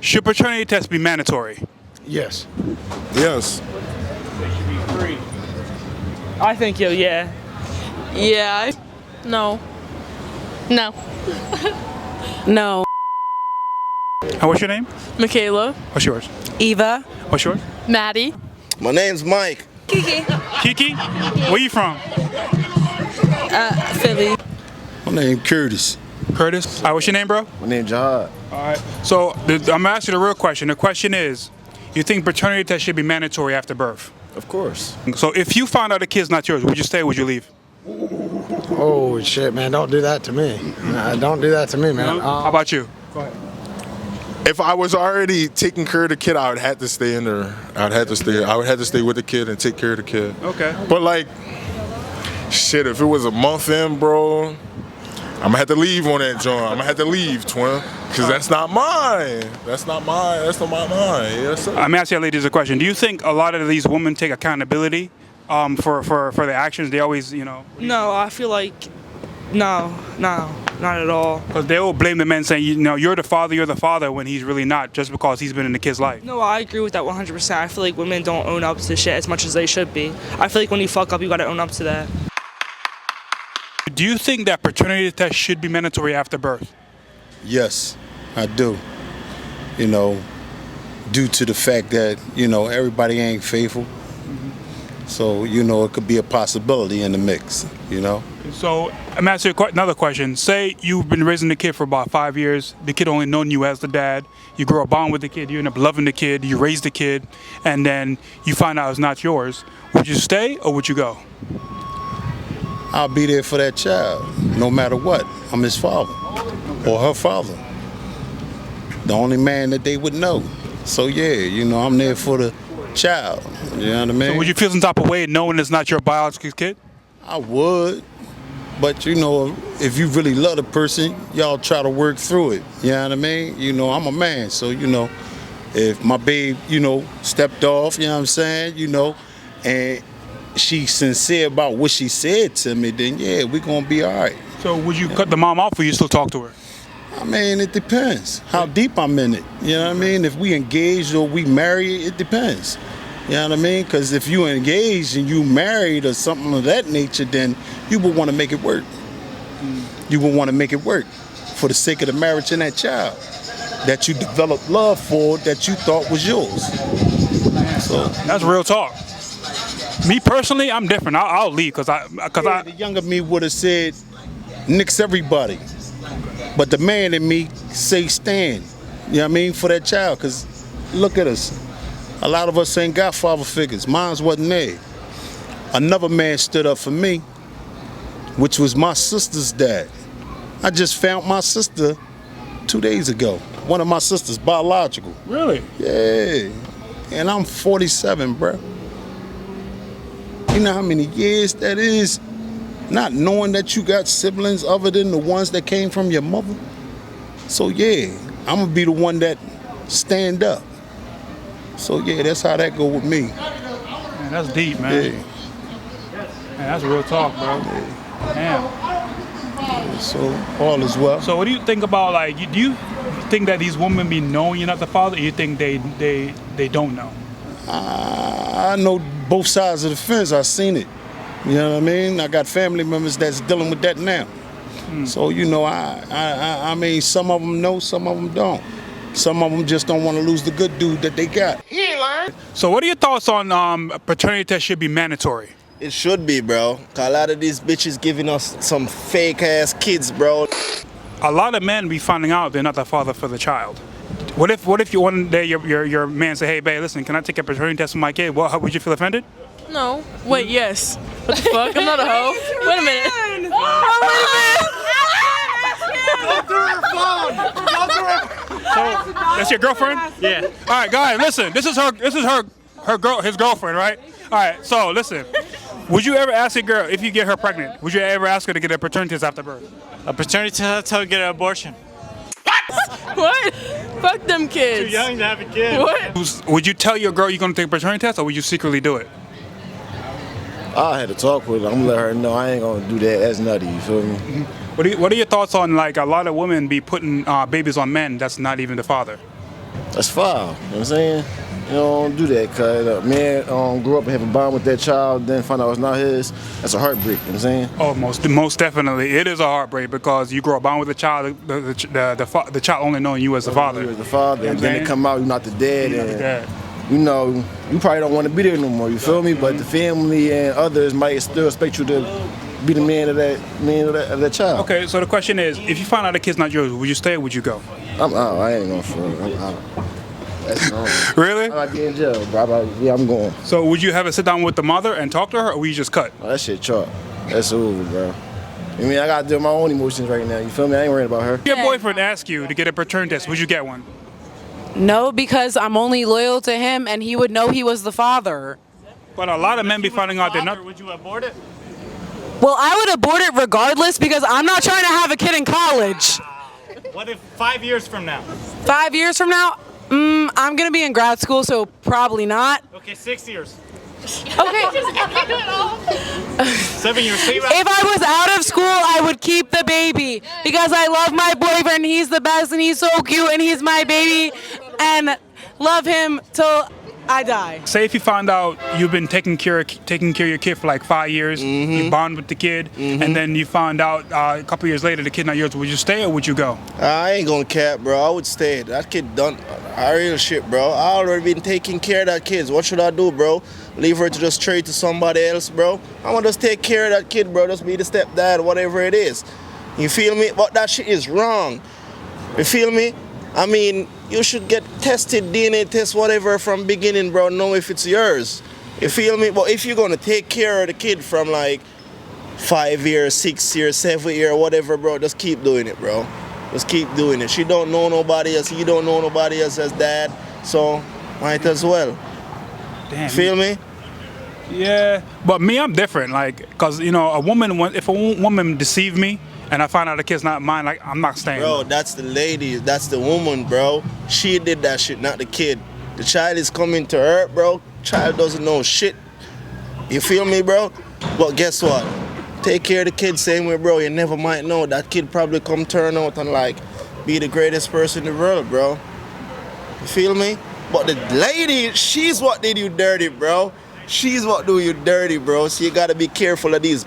Should paternity tests be mandatory? Yes. Yes. They should be free. I think yeah. Yeah. No. No. No. And what's your name? Michaela. What's yours? Eva. What's yours? Maddie. My name's Mike. Kiki? Where you from? Philly. My name Curtis. Curtis. All right, what's your name, bro? My name's Jihad. All right. So I'm gonna ask you the real question. The question is, you think paternity test should be mandatory after birth? Of course. So if you found out the kid's not yours, would you stay or would you leave? Oh shit, man! Don't do that to me. Nah, don't do that to me, man. How about you? Go ahead. If I was already taking care of the kid, I would have to stay in there. I would have to stay with the kid and take care of the kid. Okay. But like, shit, if it was a month in, bro, I'm gonna have to leave on that joint. I'm gonna have to leave, twin, because that's not mine. That's not mine. That's not mine. Yes, sir. I'm asking you ladies a question. Do you think a lot of these women take accountability for their actions? They always, No, I feel like no, not at all. because they will blame the men saying, you're the father when he's really not, just because he's been in the kid's life. No, I agree with that 100%. I feel like women don't own up to shit as much as they should be. I feel like when you fuck up, you gotta own up to that. Do you think that paternity test should be mandatory after birth? Yes, I do. Due to the fact that everybody ain't faithful, so it could be a possibility in the mix. So I'm asking you another question. Say you've been raising the kid for about 5 years. The kid only known you as the dad. You grow a bond with the kid. You end up loving the kid. You raise the kid, and then you find out it's not yours. Would you stay or would you go? I'll be there for that child, no matter what. I'm his father or her father. The only man that they would know. So yeah, I'm there for the child. You know what I mean? So would you feel some type of way knowing it's not your biological kid? I would, but if you really love the person, y'all try to work through it. You know what I mean? I'm a man, so if my babe, stepped off, you know what I'm saying, and she's sincere about what she said to me, then yeah, we're gonna be all right. So would you cut the mom off or you still talk to her? I mean, it depends how deep I'm in it. You know what I mean? If we engaged or we married, it depends. You know what I mean? Because if you engaged and you married or something of that nature, then you would want to make it work. You would want to make it work for the sake of the marriage and that child that you developed love for, that you thought was yours. So That's real talk. Me personally, I'm different. I'll leave because the younger me would have said, nix everybody. But the man in me say stand, you know what I mean, for that child. Because look at us. A lot of us ain't got father figures. Mine wasn't there. Another man stood up for me, which was my sister's dad. I just found my sister 2 days ago. One of my sisters, biological. Really? Yeah. And I'm 47, bro. You know how many years that is? Not knowing that you got siblings other than the ones that came from your mother. So yeah, I'm gonna be the one that stand up. So yeah, that's how that go with me. Man, that's deep, man. Yeah. Man, that's real talk, bro. Damn. So all is well. So what do you think about, do you think that these women be knowing you're not the father, or you think they don't know? I know both sides of the fence. I've seen it. You know what I mean? I got family members that's dealing with that now. So I mean, some of them know, some of them don't. Some of them just don't want to lose the good dude that they got. So what are your thoughts on paternity test should be mandatory? It should be, bro. 'Cause a lot of these bitches giving us some fake ass kids, bro. A lot of men be finding out they're not the father for the child. What if you one day your man say, hey babe, listen, can I take a paternity test for my kid? Well, would you feel offended? No. Wait, yes. What the fuck? I'm not a hoe. Wait a minute. Oh, So that's your girlfriend? Yeah. All right, guys, listen. This is his girlfriend, right? All right. So listen. Would you ever ask a girl if you get her pregnant? Would you ever ask her to get a paternity test after birth? A paternity test to get an abortion. what? Fuck them kids. Too young to have a kid. What? Would you tell your girl you're gonna take a paternity test, or would you secretly do it? I had to talk with her. I'm gonna let her know I ain't gonna do that. That's nutty. You feel me? What are your thoughts on a lot of women be putting babies on men that's not even the father? That's foul. You know what I'm saying? You don't do that, cause a man grew up and have a bond with that child, then find out it's not his. That's a heartbreak. You know what I'm saying? Oh, most definitely, it is a heartbreak because you grow a bond with the child, the child only knowing you as the father. You as the father, and then they come out, you're not the dad, You're not the and dad. you know, you probably don't want to be there no more. You feel me? But the family and others might still expect you to be the man of that child. Okay, so the question is, if you find out the kid's not yours, would you stay or would you go? I'm out. I ain't going for it. I'm out. That's wrong. Really? I might be in jail, bro. Yeah, I'm going. So would you have a sit down with the mother and talk to her, or will you just cut? Oh, that shit chalk. That's over, bro. I mean, I gotta deal with my own emotions right now. You feel me? I ain't worried about her. If your boyfriend asked you to get a paternity test, would you get one? No, because I'm only loyal to him and he would know he was the father. But a lot of men be finding out they're not. Would you abort it? Well, I would abort it regardless because I'm not trying to have a kid in college. What if 5 years from now? 5 years from now, I'm gonna be in grad school, so probably not. Okay, 6 years. Okay. 7 years. If I was out of school, I would keep the baby because I love my boyfriend. He's the best and he's so cute and he's my baby and love him till I die. Say if you find out you've been taking care of your kid for like 5 years, you bond with the kid, and then you find out a couple years later the kid not yours, would you stay or would you go? I ain't gonna cap, bro. I would stay. That kid done real shit, bro. I already been taking care of that kid. What should I do, bro? Leave her to just trade to somebody else, bro? I want to just take care of that kid, bro. Just be the stepdad, whatever it is. You feel me? But that shit is wrong. You feel me? I mean, you should get tested, DNA test, whatever, from beginning, bro. Know if it's yours. You feel me? But if you're gonna take care of the kid from like 5 years, 6 years, 7 years, whatever, bro, just keep doing it, bro. Just keep doing it. She don't know nobody else. He don't know nobody else as dad. So might as well. Damn. Feel me? Yeah, but me, I'm different. Like, cause you know, if a woman deceive me and I find out the kid's not mine, like I'm not staying. Bro, that's the lady. That's the woman, bro. She did that shit, not the kid. The child is coming to her, bro. Child doesn't know shit. You feel me, bro? But guess what? Take care of the kid same way, bro. You never might know. That kid probably come turn out and like be the greatest person in the world, bro. You feel me? But the lady, she's what did you dirty, bro. She's what do you dirty, bro. So you gotta be careful of these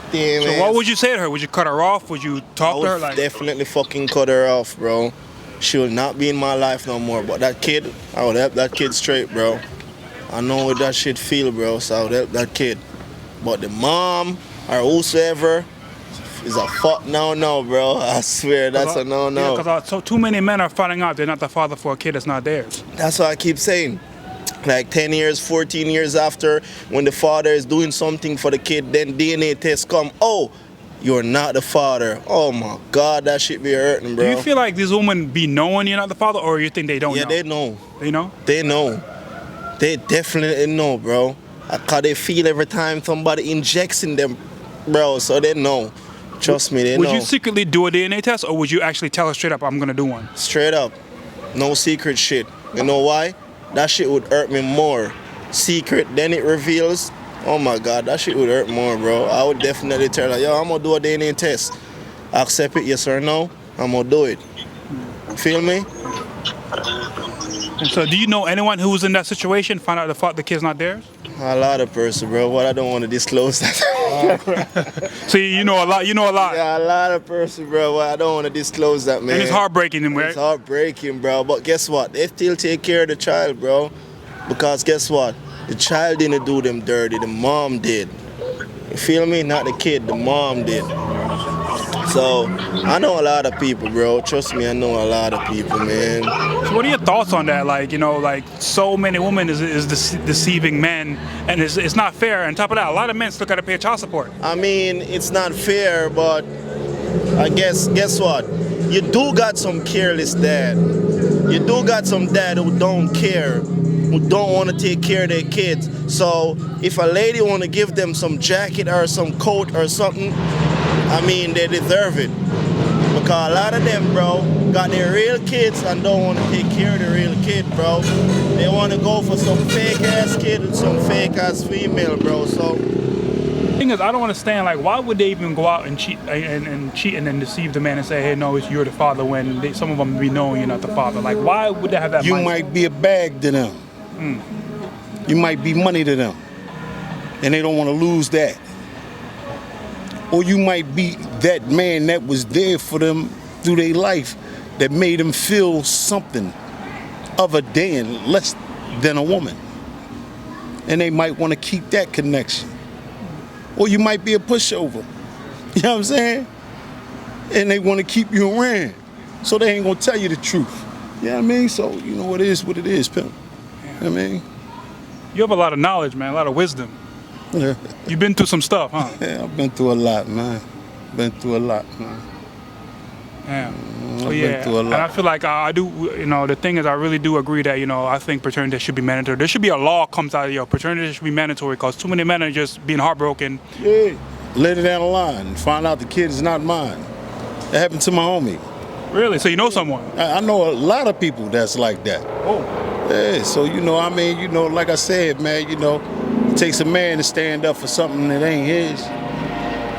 things. So what would you say to her? Would you cut her off? Would you talk to her? Like, definitely fucking cut her off, bro. She will not be in my life no more. But that kid, I would help that kid straight, bro. I know what that shit feel, bro. So I would help that kid. But the mom or whosoever is a fuck no, bro. I swear, that's a no. Yeah, because so too many men are finding out they're not the father for a kid that's not theirs. That's what I keep saying. Like 10 years, 14 years after, when the father is doing something for the kid, then DNA test come. Oh, you're not the father. Oh my God, that shit be hurting, bro. Do you feel like these women be knowing you're not the father, or you think they don't know? Yeah, they know. They know? They know. They definitely know, bro. Cause they feel every time somebody injects in them, bro. So they know. Trust me, they know. Would you secretly do a DNA test, or would you actually tell her straight up, I'm gonna do one? Straight up. No secret shit. You know why? That shit would hurt me more. Secret, then it reveals. Oh my God, that shit would hurt more, bro. I would definitely tell her, yo, I'm gonna do a DNA test. Accept it, yes or no, I'm gonna do it. Feel me? And so do you know anyone who was in that situation, find out the kid's not theirs? A lot of person, bro, but I don't want to disclose that. See, you know a lot. Yeah, a lot of person, bro, but I don't want to disclose that, man. And it's heartbreaking, right? It's heartbreaking, bro, but guess what? They still take care of the child, bro. Because guess what? The child didn't do them dirty, the mom did. You feel me? Not the kid, the mom did. So, I know a lot of people, bro. Trust me, I know a lot of people, man. So what are your thoughts on that? Like, you know, like so many women is deceiving men, and it's not fair. And on top of that, a lot of men still got to pay child support. I mean, it's not fair, but I guess what? You do got some careless dad. You do got some dad who don't care, who don't want to take care of their kids. So if a lady want to give them some jacket or some coat or something, I mean, they deserve it. Because a lot of them, bro, got their real kids and don't want to take care of the real kid, bro. They want to go for some fake-ass kid and some fake-ass female, bro. So thing is, I don't understand. Like, why would they even go out and cheat and then deceive the man and say, "Hey, no, you're the father," when some of them be knowing you're not the father? Like, why would they have that? You mindset? might be a bag to them. You might be money to them, and they don't want to lose that. Or you might be that man that was there for them through their life, that made them feel something other than less than a woman, and they might want to keep that connection. Or you might be a pushover. You know what I'm saying? And they want to keep you around, so they ain't gonna tell you the truth. You know what I mean? So you know, it is what it is, pimp. You know what I mean? You have a lot of knowledge, man. A lot of wisdom. Yeah. You've been through some stuff, huh? Yeah, I've been through a lot, man. Been through a lot, man. Yeah. I've been through a lot. And I feel like I do, the thing is, I really do agree that, I think paternity should be mandatory. There should be a law comes out of, paternity should be mandatory, because too many men are just being heartbroken. Yeah. Later down the line, find out the kid is not mine. That happened to my homie. Really? So you know someone? I know a lot of people that's like that. Oh. Yeah, so, like I said, man, it takes a man to stand up for something that ain't his.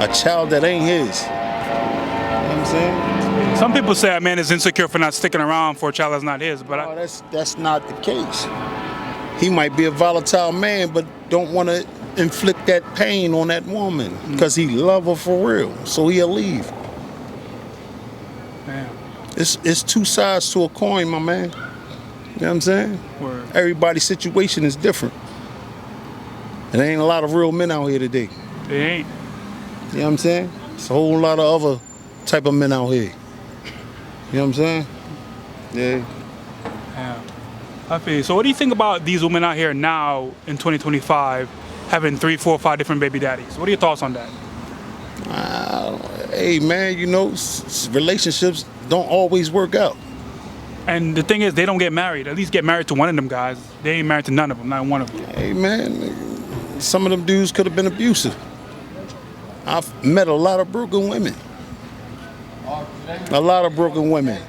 A child that ain't his. You know what I'm saying? Some people say a man is insecure for not sticking around for a child that's not his, but that's not the case. He might be a volatile man, but don't want to inflict that pain on that woman because he love her for real, so he'll leave. Damn. It's two sides to a coin, my man. You know what I'm saying? Word. Everybody's situation is different. And there ain't a lot of real men out here today. They ain't. You know what I'm saying? It's a whole lot of other type of men out here. You know what I'm saying? Yeah. Yeah. I feel you. So what do you think about these women out here now in 2025 having 3, 4, 5 different baby daddies? What are your thoughts on that? Hey, man, relationships don't always work out. And the thing is, they don't get married. At least get married to one of them guys. They ain't married to none of them, not one of them. Hey, man, some of them dudes could have been abusive. I've met a lot of broken women. A lot of broken women.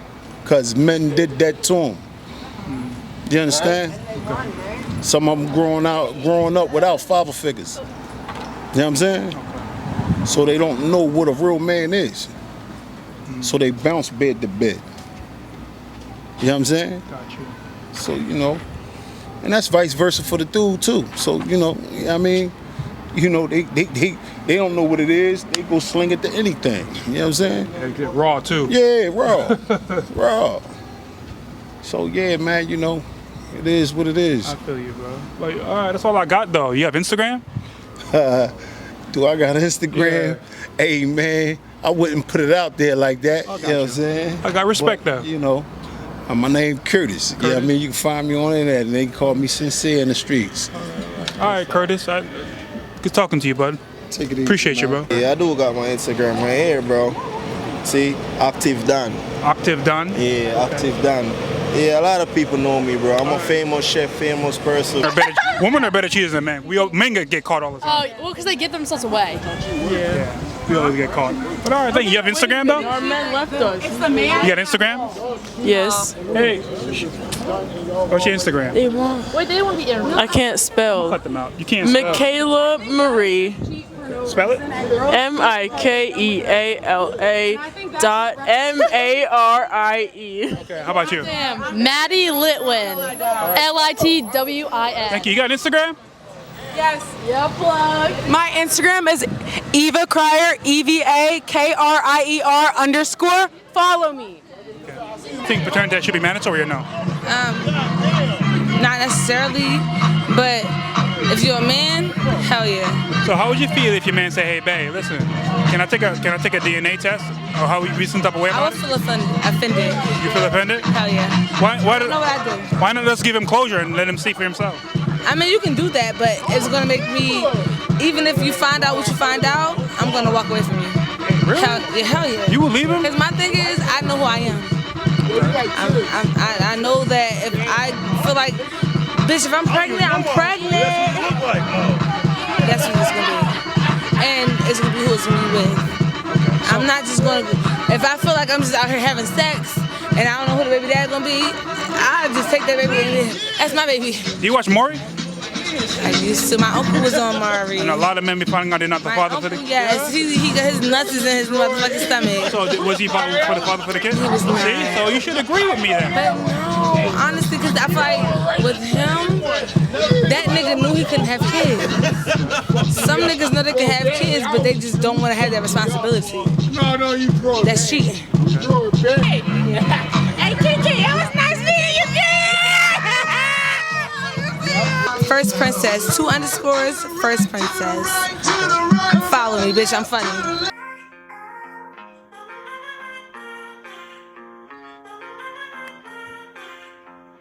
Because men did that to them. You understand? Some of them growing up without father figures. You know what I'm saying? So they don't know what a real man is. So they bounce bed to bed. You know what I'm saying? Got you. So, and that's vice versa for the dude too. So, they don't know what it is. They go sling it to anything. You know what I'm saying? They get raw too. Yeah, raw. Raw. So yeah, man, it is what it is. I feel you, bro. Like, all right, that's all I got though. You have Instagram? Do I got Instagram? Yeah. Hey, man, I wouldn't put it out there like that. You know what I'm saying? I got respect But, though. My name Curtis. Yeah, I mean, you can find me on it, and they call me Sincere in the streets. All right, Curtis. Good talking to you, bud. Take it easy. Appreciate you, bro. Yeah, I do got my Instagram right here, bro. See, Active Dan. Active Dan? Yeah, Active Dan. Yeah, a lot of people know me, bro. I'm a famous chef, famous person. Women are better cheaters than men. Men get caught all the time. Oh, well, because they give themselves away. Yeah. We always get caught. But all right, thank you. You have Instagram though? Our men left us. It's the man. You got Instagram? Yes. Hey. What's your Instagram? They want. Wait, they want to be interviewed. I can't spell. Cut them out. You can't spell. Michaela Marie. Spell it? MIKELA.MARIE. Okay, how about you? Maddie Litwin. LITWIN. Thank you. You got Instagram? Yes. Yeah, plug. My Instagram is Eva Crier, EVAKRIER_. Follow me. You think paternity should be mandatory or no? Not necessarily, but if you're a man, hell yeah. So how would you feel if your man say, "Hey, babe, listen, can I take a DNA test?" Or how we some type of way I about would it? feel offended. You feel offended? Hell yeah. Why I know what I do. Why not just give him closure and let him see for himself? I mean, you can do that, but it's gonna make me. Even if you find out what you find out, I'm gonna walk away from you. Really? Hell yeah. You will leave him? Because my thing is, I know who I am. I know that if I feel like, bitch, if I'm pregnant, I'm pregnant. That's what it's gonna be. And it's gonna be who it's gonna be with. I'm not just gonna, if I feel like I'm just out here having sex and I don't know who the baby dad's gonna be, I'll just take that baby and that's my baby. Do you watch Maury? I used to. My uncle was on Maury. And a lot of men be finding out they're not the father for the kid. Yes, he got his nuts is in his motherfucking stomach. So was he father for the father for the kid? He was not. See, so you should agree with me then. But no, honestly, because I feel like with him, that nigga knew he couldn't have kids. Some niggas know they can have kids, but they just don't want to have that responsibility. No, you broke. That's cheating. Hey, Kiki, it was nice meeting you, First Princess, 2 underscores, First Princess. Follow me, bitch, I'm funny.